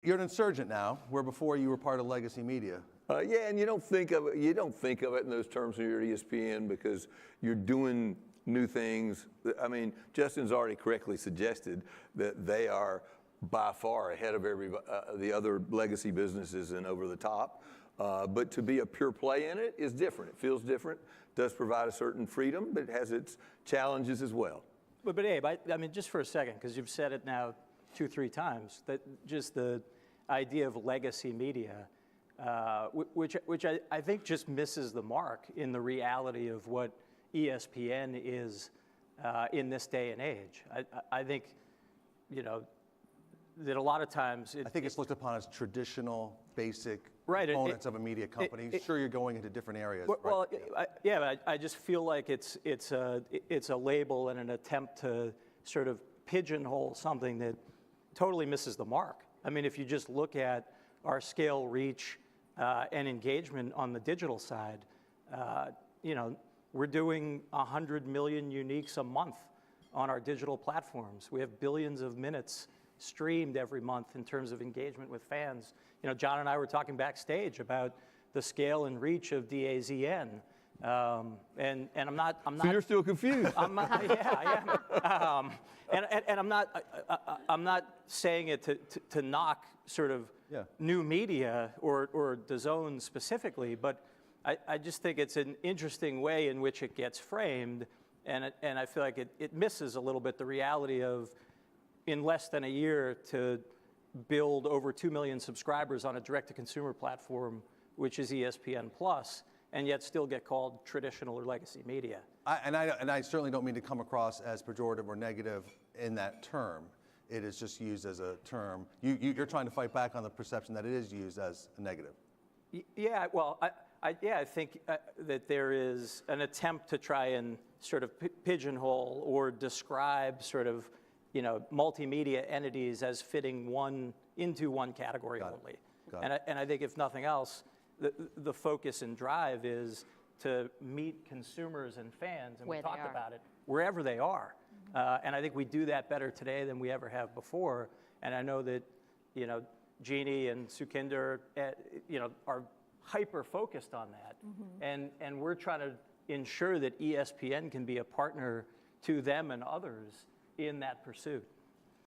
You're an insurgent now, where before you were part of legacy media. Yeah, and you don't think of it. You don't think of it in those terms when you're at ESPN because you're doing new things. I mean, Justin's already correctly suggested that they are by far ahead of the other legacy businesses and over the top. But to be a pure play in it is different. It feels different. Does provide a certain freedom, but it has its challenges as well. But Abe, I mean, just for a second, because you've said it now 2-3 times, that just the idea of legacy media, which I think just misses the mark in the reality of what ESPN is in this day and age. I think, you know, that a lot of times I think it's looked upon as traditional, basic right, components of a media company. Sure, you're going into different areas. Well, right? I just feel like it's a label and an attempt to sort of pigeonhole something that totally misses the mark. I mean, if you just look at our scale, reach, and engagement on the digital side, you know, we're doing 100 million uniques a month on our digital platforms. We have billions of minutes streamed every month in terms of engagement with fans. You know, John and I were talking backstage about the scale and reach of DAZN. And I'm not. So you're still confused. I'm not, yeah, I am. And I'm not saying it to knock sort of new media or DAZN specifically, but I just think it's an interesting way in which it gets framed, and I feel like it misses a little bit the reality of, in less than a year, to build over 2 million subscribers on a direct-to-consumer platform, which is ESPN Plus, and yet still get called traditional or legacy media. I certainly don't mean to come across as pejorative or negative in that term. It is just used as a term. You're trying to fight back on the perception that it is used as a negative. Yeah, well, I think that there is an attempt to try and sort of pigeonhole or describe sort of, you know, multimedia entities as fitting into one category only. And I think if nothing else, the focus and drive is to meet consumers and fans, and we talked about it, wherever they are. And I think we do that better today than we ever have before. And I know that, you know, Jeannie and Sukhinder, you know, are hyper focused on that. And we're trying to ensure that ESPN can be a partner to them and others in that pursuit.